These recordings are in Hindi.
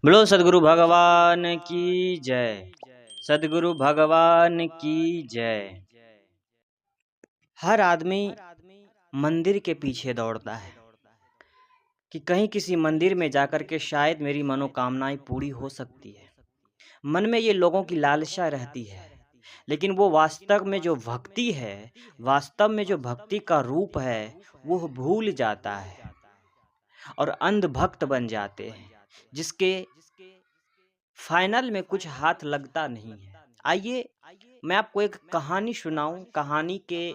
बोलो सदगुरु भगवान की जय। सदगुरु भगवान की जय। हर आदमी मंदिर के पीछे दौड़ता है कि कहीं किसी मंदिर में जाकर के शायद मेरी मनोकामनाएं पूरी हो सकती है। मन में ये लोगों की लालसा रहती है, लेकिन वो वास्तव में जो भक्ति है, वास्तव में जो भक्ति का रूप है, वो भूल जाता है और अंध भक्त बन जाते हैं, जिसके फाइनल में कुछ हाथ लगता नहीं है। आइए मैं आपको एक कहानी सुनाऊं। कहानी के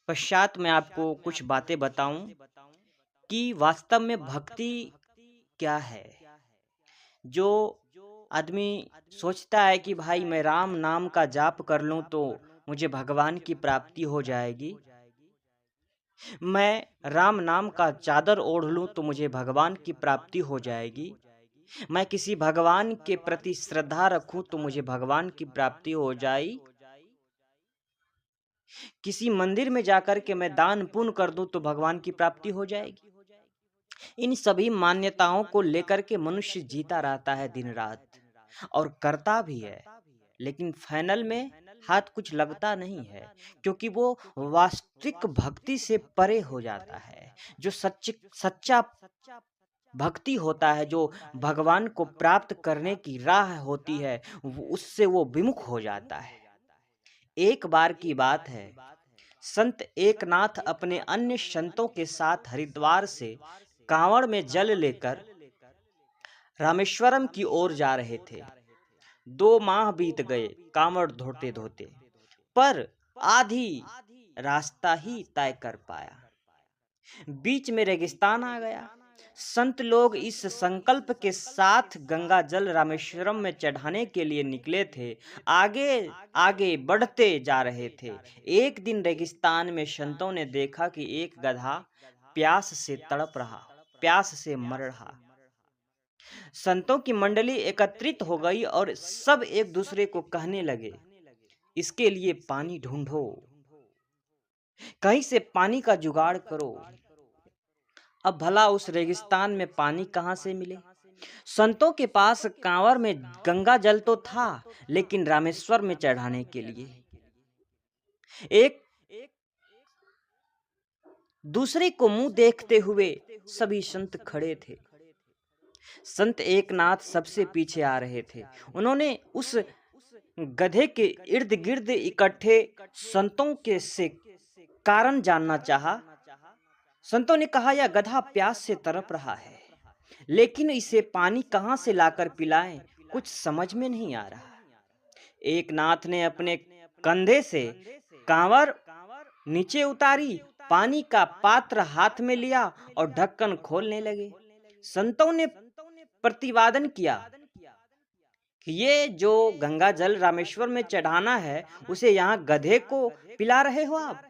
पश्चात मैं आपको कुछ बातें बताऊं कि वास्तव में भक्ति क्या है। जो आदमी सोचता है कि भाई मैं राम नाम का जाप कर लूं तो मुझे भगवान की प्राप्ति हो जाएगी, मैं राम नाम का चादर ओढ़ लूं तो मुझे भगवान की प्राप्ति हो जाएगी, मैं किसी भगवान के प्रति श्रद्धा रखूं तो मुझे भगवान की प्राप्ति हो जाए, किसी मंदिर में जाकर के मैं दान पुण्य कर दूं तो भगवान की प्राप्ति हो जाएगी। इन सभी मान्यताओं को लेकर के मनुष्य जीता रहता है दिन रात और करता भी है, लेकिन फाइनल में हाथ कुछ लगता नहीं है, क्योंकि वो वास्तविक भक्ति से परे हो जाता है। जो सच्चा भक्ति होता है, जो भगवान को प्राप्त करने की राह होती है, उससे वो विमुख हो जाता है। एक बार की बात है, संत एकनाथ अपने अन्य संतों के साथ हरिद्वार से कांवड़ में जल लेकर रामेश्वरम की ओर जा रहे थे। 2 माह बीत गए कांवड़ धोते धोते, पर आधी रास्ता ही तय कर पाया। बीच में रेगिस्तान आ गया। संत लोग इस संकल्प के साथ गंगा जल रामेश्वरम में चढ़ाने के लिए निकले थे। आगे आगे बढ़ते जा रहे थे। एक दिन रेगिस्तान में संतों ने देखा कि एक गधा प्यास से तड़प रहा, प्यास से मर रहा। संतों की मंडली एकत्रित हो गई और सब एक दूसरे को कहने लगे, इसके लिए पानी ढूंढो, कहीं से पानी का जुगाड़ करो। अब भला उस रेगिस्तान में पानी कहां से मिले? संतों के पास कांवर में गंगा जल तो था, लेकिन रामेश्वर में चढ़ाने के लिए एक दूसरे को मुंह देखते हुए सभी संत खड़े थे। संत एकनाथ सबसे पीछे आ रहे थे। उन्होंने उस गधे के इर्द गिर्द इकट्ठे संतों के से कारण जानना चाहा। संतों ने कहा, यह गधा प्यास से तड़प रहा है, लेकिन इसे पानी कहां से लाकर पिलाएं, कुछ समझ में नहीं आ रहा। एकनाथ ने अपने कंधे से कांवर नीचे उतारी, पानी का पात्र हाथ में लिया और ढक्कन खोलने लगे। संतों ने प्रतिवादन किया कि ये जो गंगा जल रामेश्वर में चढ़ाना है, उसे यहाँ गधे को पिला रहे हो आप।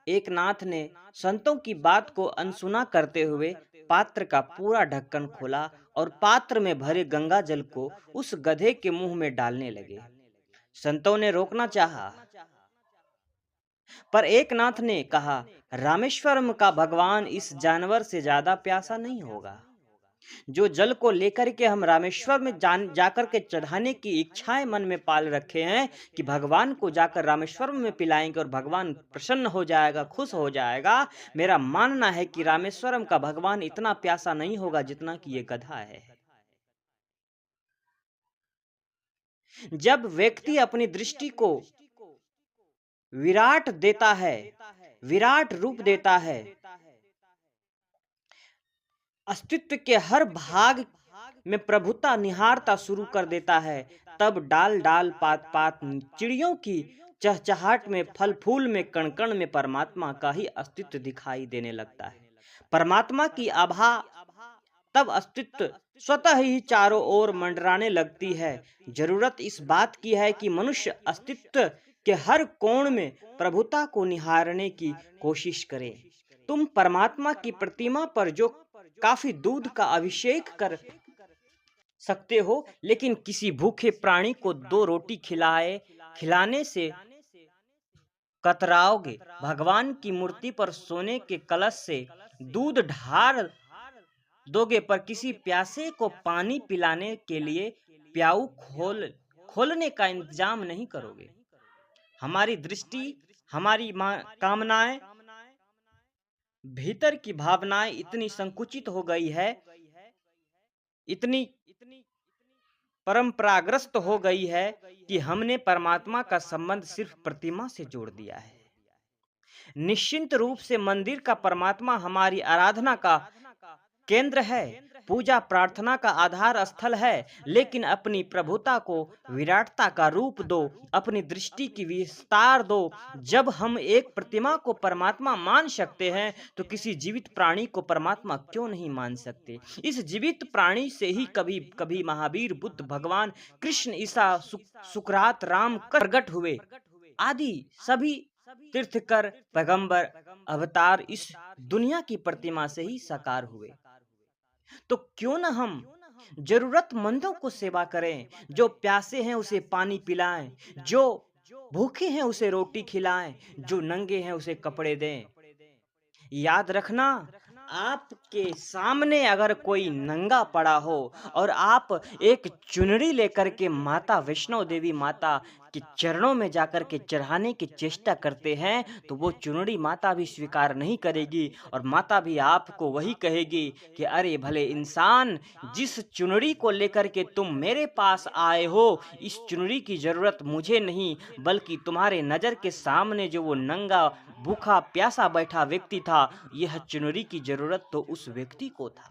एकनाथ ने संतों की बात को अनसुना करते हुए पात्र का पूरा ढक्कन खोला और पात्र में भरे गंगा जल को उस गधे के मुंह में डालने लगे। संतों ने रोकना चाहा, पर एकनाथ ने कहा, रामेश्वरम का भगवान इस जानवर से ज्यादा प्यासा नहीं होगा। जो जल को लेकर के हम रामेश्वर में जाकर के चढ़ाने की इच्छाएं मन में पाल रखे हैं कि भगवान को जाकर रामेश्वर में पिलाएंगे और भगवान प्रसन्न हो जाएगा, खुश हो जाएगा, मेरा मानना है कि रामेश्वरम का भगवान इतना प्यासा नहीं होगा जितना कि ये गधा है। जब व्यक्ति अपनी दृष्टि को विराट देता है, विराट रूप देता है, अस्तित्व के हर भाग में प्रभुता निहारता शुरू कर देता है, तब डाल डाल पात पात चिड़ियों की चहचहाट में, फल फूल में, कण कण में परमात्मा का ही अस्तित्व दिखाई देने लगता है। परमात्मा की आभा तब अस्तित्व स्वतः ही चारों ओर मंडराने लगती है। जरूरत इस बात की है कि मनुष्य अस्तित्व के हर कोण में प्रभुता को निहारने की कोशिश करे। तुम परमात्मा की प्रतिमा पर जो काफी दूध का अभिषेक कर सकते हो, लेकिन किसी भूखे प्राणी को 2 रोटी खिलाने से कतराओगे। भगवान की मूर्ति पर सोने के कलश से दूध ढार दोगे, पर किसी प्यासे को पानी पिलाने के लिए प्याऊ खोलने का इंतजाम नहीं करोगे। हमारी दृष्टि, हमारी कामनाएं, भीतर की भावनाएं इतनी संकुचित हो गई है, इतनी परंपराग्रस्त हो गई है कि हमने परमात्मा का संबंध सिर्फ प्रतिमा से जोड़ दिया है। निश्चिंत रूप से मंदिर का परमात्मा हमारी आराधना का केंद्र है, पूजा प्रार्थना का आधार स्थल है, लेकिन अपनी प्रभुता को विराटता का रूप दो, अपनी दृष्टि की विस्तार दो। जब हम एक प्रतिमा को परमात्मा मान सकते हैं, तो किसी जीवित प्राणी को परमात्मा क्यों नहीं मान सकते? इस जीवित प्राणी से ही कभी कभी महावीर, बुद्ध, भगवान कृष्ण, ईसा, सुकरात, राम प्रकट हुए। आदि सभी तीर्थकर, पैगंबर, अवतार इस दुनिया की प्रतिमा से ही साकार हुए। तो क्यों न हम जरूरतमंदों को सेवा करें, जो प्यासे हैं उसे पानी पिलाएं, जो भूखे हैं उसे रोटी खिलाएं, जो नंगे हैं उसे कपड़े दें। याद रखना, आपके सामने अगर कोई नंगा पड़ा हो और आप एक चुनरी लेकर के माता वैष्णो देवी माता के चरणों में जाकर के चढ़ाने की चेष्टा करते हैं, तो वो चुनरी माता भी स्वीकार नहीं करेगी, और माता भी आपको वही कहेगी कि अरे भले इंसान, जिस चुनरी को लेकर के तुम मेरे पास आए हो, इस चुनरी की जरूरत मुझे नहीं, बल्कि तुम्हारे नजर के सामने जो वो नंगा, भूखा, प्यासा बैठा व्यक्ति था, यह चुनरी की जरूरत तो उस व्यक्ति को था।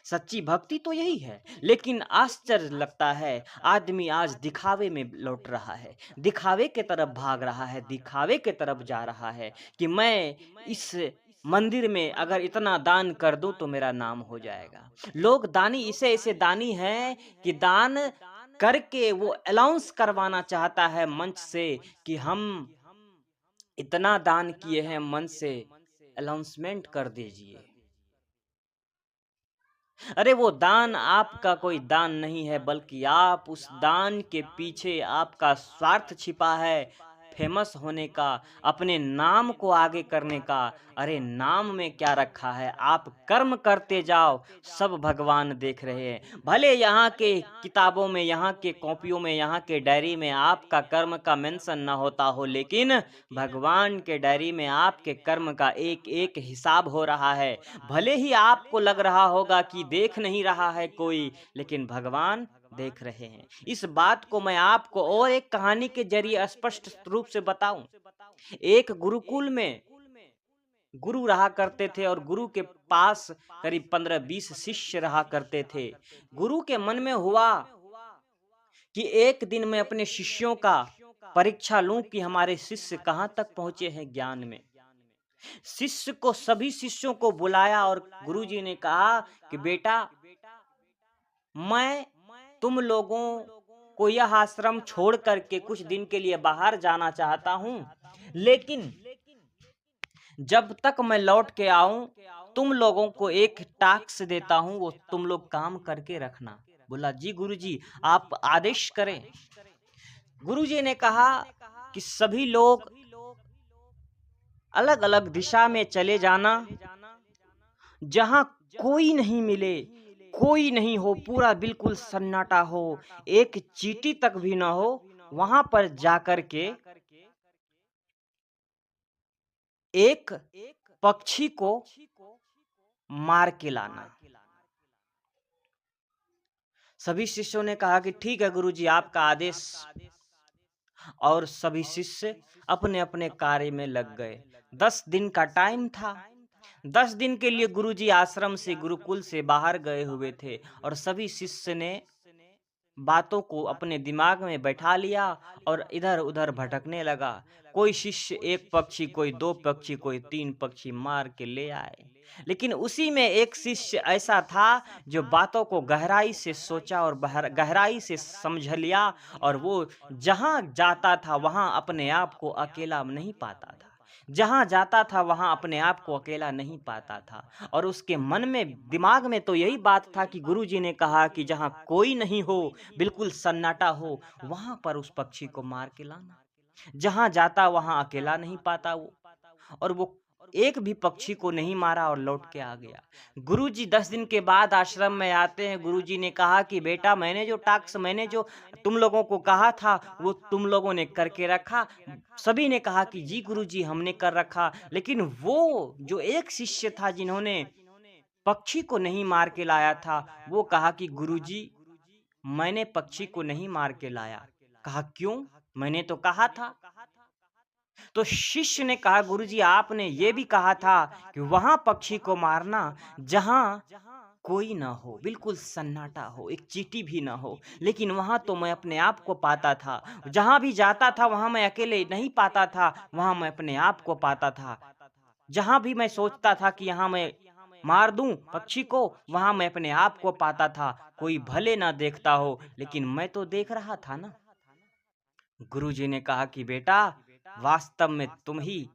सच्ची भक्ति तो यही है। लेकिन आश्चर्य लगता है, आदमी आज दिखावे में लौट रहा है, दिखावे के तरफ भाग रहा है, दिखावे के तरफ जा रहा है कि मैं इस मंदिर में अगर इतना दान कर दूं तो मेरा नाम हो जाएगा। लोग दानी ऐसे दानी हैं कि दान करके वो अनाउंस करवाना चाहता है मंच से कि हम इतना दान किए हैं, मन से अनाउंसमेंट कर दीजिए। अरे वो दान आपका कोई दान नहीं है, बल्कि आप उस दान के पीछे आपका स्वार्थ छिपा है, फेमस होने का, अपने नाम को आगे करने का। अरे नाम में क्या रखा है? आप कर्म करते जाओ, सब भगवान देख रहे हैं। भले यहाँ के किताबों में, यहाँ के कॉपियों में, यहाँ के डायरी में आपका कर्म का मेंशन ना होता हो, लेकिन भगवान के डायरी में आपके कर्म का एक एक हिसाब हो रहा है। भले ही आपको लग रहा होगा कि देख नहीं रहा है कोई, लेकिन भगवान देख रहे हैं। इस बात को मैं आपको और एक कहानी के जरिए स्पष्ट रूप से बताऊं। एक गुरुकुल में गुरु रहा करते थे, और गुरु के पास करीब 15-20 शिष्य रहा करते थे। गुरु के मन में हुआ कि एक दिन मैं अपने शिष्यों का परीक्षा लूं कि हमारे शिष्य कहां तक पहुंचे हैं ज्ञान में। सभी शिष्यों को बुलाया, और गुरुजी ने कहा कि बेटा, मैं तुम लोगों को यह आश्रम छोड़ करके कुछ दिन के लिए बाहर जाना चाहता हूं, लेकिन जब तक मैं लौट के आऊं, तुम लोगों को एक टास्क देता हूं, वो तुम लोग काम करके रखना। बोला, जी गुरुजी, आप आदेश करें। गुरुजी ने कहा कि सभी लोग अलग अलग दिशा में चले जाना, जहां कोई नहीं मिले, कोई नहीं हो, पूरा बिल्कुल सन्नाटा हो, एक चींटी तक भी ना हो, वहां पर जाकर के एक पक्षी को मार के लाना। सभी शिष्यों ने कहा कि ठीक है गुरुजी, आपका आदेश। और सभी शिष्य अपने अपने कार्य में लग गए। 10 दिन का टाइम था। 10 दिन के लिए गुरुजी आश्रम से, गुरुकुल से बाहर गए हुए थे, और सभी शिष्य ने बातों को अपने दिमाग में बैठा लिया और इधर उधर भटकने लगा। कोई शिष्य एक पक्षी, कोई 2 पक्षी, कोई 3 पक्षी मार के ले आए। लेकिन उसी में एक शिष्य ऐसा था जो बातों को गहराई से सोचा और गहराई से समझ लिया, और वो जहां जाता था वहां अपने आप को अकेला नहीं पाता था। जहां जाता था वहां अपने आप को अकेला नहीं पाता था, और उसके मन में, दिमाग में तो यही बात था कि गुरुजी ने कहा कि जहां कोई नहीं हो, बिल्कुल सन्नाटा हो, वहां पर उस पक्षी को मार के लाना। जहां जाता वहां अकेला नहीं पाता वो, और वो एक भी पक्षी को नहीं मारा और लौट के आ गया। गुरुजी 10 दिन के बाद आश्रम में आते हैं। गुरुजी ने कहा कि बेटा, मैंने जो तुम लोगों को कहा था वो तुम लोगों ने करके रखा। सभी ने कहा कि जी गुरुजी, हमने कर रखा। लेकिन वो जो एक शिष्य था जिन्होंने पक्षी को नहीं मार के लाया था, वो कहा कि गुरुजी, मैंने पक्षी को नहीं मार के लाया। कहा क्यों? मैंने तो कहा था। तो शिष्य ने कहा गुरुजी, आपने ये भी कहा था कि वहां पक्षी को मारना जहां कोई ना हो, बिल्कुल सन्नाटा हो, एक चींटी भी ना हो। लेकिन वहां तो मैं अपने आप को पाता था। जहां भी जाता था वहां मैं अकेले नहीं पाता था, वहां मैं अपने आप को पाता था। जहां भी मैं सोचता था कि यहाँ मैं मार दूं पक्षी को, वहां मैं अपने आप को पाता था। कोई भले ना देखता हो, लेकिन मैं तो देख रहा था ना। गुरुजी ने कहा कि बेटा, वास्तव में तुम ही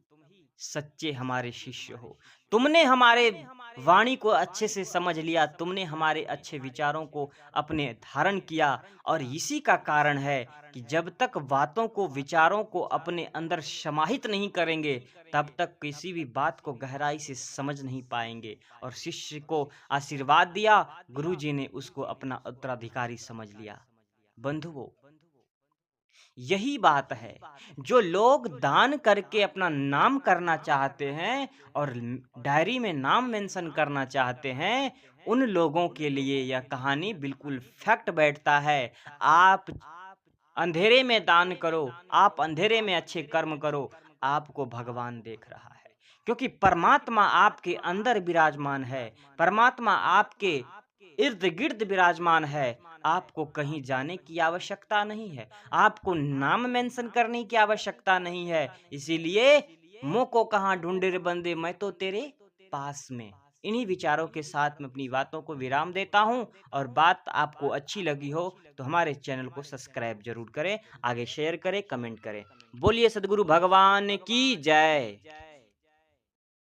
सच्चे हमारे शिष्य हो। तुमने हमारे वाणी को अच्छे से समझ लिया, तुमने हमारे अच्छे विचारों को अपने धारण किया। और इसी का कारण है कि जब तक बातों को, विचारों को अपने अंदर समाहित नहीं करेंगे, तब तक किसी भी बात को गहराई से समझ नहीं पाएंगे। और शिष्य को आशीर्वाद दिया, गुरुजी ने उसको अपना उत्तराधिकारी समझ लिया। बंधुओं, यही बात है। जो लोग दान करके अपना नाम करना चाहते हैं और डायरी में नाम मेंशन करना चाहते हैं, उन लोगों के लिए यह कहानी बिल्कुल फैक्ट बैठता है। आप अंधेरे में दान करो, आप अंधेरे में अच्छे कर्म करो, आपको भगवान देख रहा है। क्योंकि परमात्मा आपके अंदर विराजमान है, परमात्मा आपके इर्द गिर्द विराजमान है। आपको कहीं जाने की आवश्यकता नहीं है, आपको नाम मेंशन करने की आवश्यकता नहीं है। इसीलिए मुँह को कहाँ ढूंढे रे बंदे, मैं तो तेरे पास में। इन्हीं विचारों के साथ मैं अपनी बातों को विराम देता हूँ। और बात आपको अच्छी लगी हो तो हमारे चैनल को सब्सक्राइब जरूर करें, आगे शेयर करें, कमेंट करें। बोलिए सद्गुरु भगवान की जय।